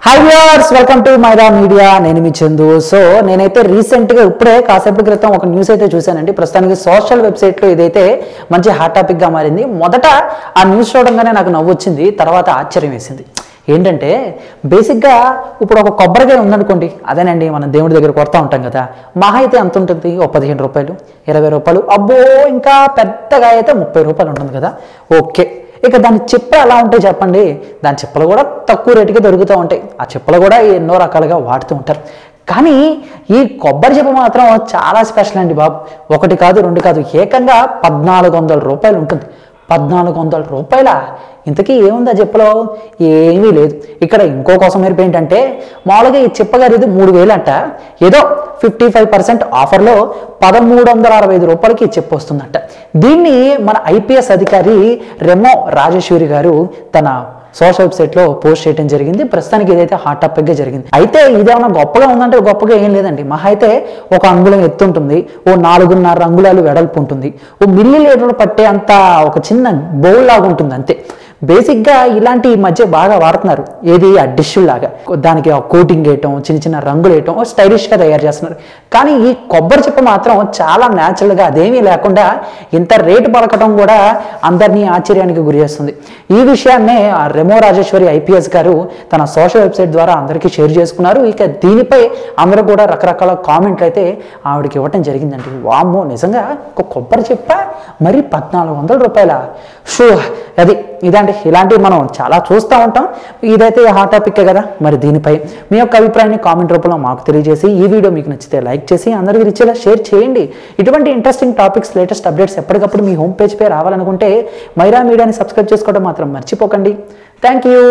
Hi viewers, welcome to Myra media. నేను మీ Chandu. So నేనైతే రీసెంట్గా ఇప్పుడే కాసేపటి క్రితం ఒక న్యూస్ అయితే చూశానండి. ప్రస్తుతానికి సోషల్ వెబ్సైట్లో ఇదైతే మంచి హాట్ టాపిక్గా మారింది. మొదట ఆ న్యూస్ చూడంగానే నాకు నవ్వు వచ్చింది, తర్వాత ఆశ్చర్యం వేసింది. ఏంటంటే బేసిక్గా ఇప్పుడు ఒక కొబ్బరికాయ ఉందనుకోండి, అదేనండి మనం దేవుడి దగ్గర కొడతా ఉంటాం కదా, మహా అయితే ఎంత ఉంటుంది? ఓ 15 రూపాయలు, 20 రూపాయలు, అబ్బో ఇంకా పెద్దగా అయితే 30 రూపాయలు ఉంటుంది కదా. ఓకే, ఇక దాని చెప్పులు ఎలా ఉంటాయి చెప్పండి? దాని చెప్పులు కూడా తక్కువ రేటుకి దొరుకుతూ ఉంటాయి. ఆ చెప్పులు కూడా ఎన్నో రకాలుగా వాడుతూ ఉంటారు. కానీ ఈ కొబ్బరి చెప్పు మాత్రం చాలా స్పెషల్ అండి బాబు. ఒకటి కాదు, రెండు కాదు, ఏకంగా 1400 రూపాయలు ఉంటుంది. 1400 రూపాయల ఇంతకీ ఏముంది ఆ చెప్పులో? ఏమీ లేదు. ఇక్కడ ఇంకో కోసం మెరుపు ఏంటంటే, మామూలుగా ఈ చెప్ప ఖరీదు 3000 అంట, ఏదో 55% ఆఫర్లో 1365 రూపాయలకి చెప్పు వస్తుందంట. దీన్ని మన ఐపీఎస్ అధికారి రెమో రాజేశ్వరి గారు తన సోషల్ వెబ్సైట్లో పోస్ట్ చేయడం జరిగింది. ప్రస్తుతానికి ఇదైతే హాట్ టాపిక్గా జరిగింది. అయితే ఇదేమన్నా గొప్పగా ఉందంటే గొప్పగా ఏం లేదండి. మహా అయితే ఒక అంగుళం ఎత్తు ఉంటుంది, ఓ 4.5 అంగుళాలు వెడల్పు ఉంటుంది, ఓ మిల్లీ లీటర్ పట్టే అంత ఒక చిన్న బౌల్ లాగా ఉంటుంది అంతే. బేసిక్గా ఇలాంటి ఈ మధ్య బాగా వాడుతున్నారు. ఏది ఆ డిష్ లాగా దానికి కోటింగ్ వేయటం, చిన్న చిన్న రంగులు వేయటం, స్టైలిష్గా తయారు చేస్తున్నారు. కానీ ఈ కొబ్బరి చెప్ప మాత్రం చాలా న్యాచురల్గా అదేమీ లేకుండా ఇంత రేటు పలకటం కూడా అందరినీ ఆశ్చర్యానికి గురి చేస్తుంది. ఈ విషయాన్నే రెమో రాజేశ్వరి ఐపీఎస్ గారు తన సోషల్ వెబ్సైట్ ద్వారా అందరికీ షేర్ చేసుకున్నారు. ఇక దీనిపై అందరూ కూడా రకరకాల కామెంట్లు అయితే ఆవిడకి ఇవ్వటం జరిగిందండి. వామ్మో, నిజంగా ఒక కొబ్బరి చెప్ప మరి 1400 రూపాయల? షూ అది ఇదండి. ఇలాంటివి మనం చాలా చూస్తూ ఉంటాం. ఇదైతే హాట్ టాపిక్ కదా. మరి దీనిపై మీ యొక్క అభిప్రాయాన్ని కామెంట్ రూపంలో మాకు తెలియజేసి, ఈ వీడియో మీకు నచ్చితే లైక్ చేసి అందరికీ రీచేలా షేర్ చేయండి. ఇటువంటి ఇంట్రెస్టింగ్ టాపిక్స్, లేటెస్ట్ అప్డేట్స్ ఎప్పటికప్పుడు మీ హోమ్ పేజ్ పై రావాలనుకుంటే మైరా మీడియాని సబ్స్క్రైబ్ చేసుకోవడం మాత్రం మర్చిపోకండి. Thank you.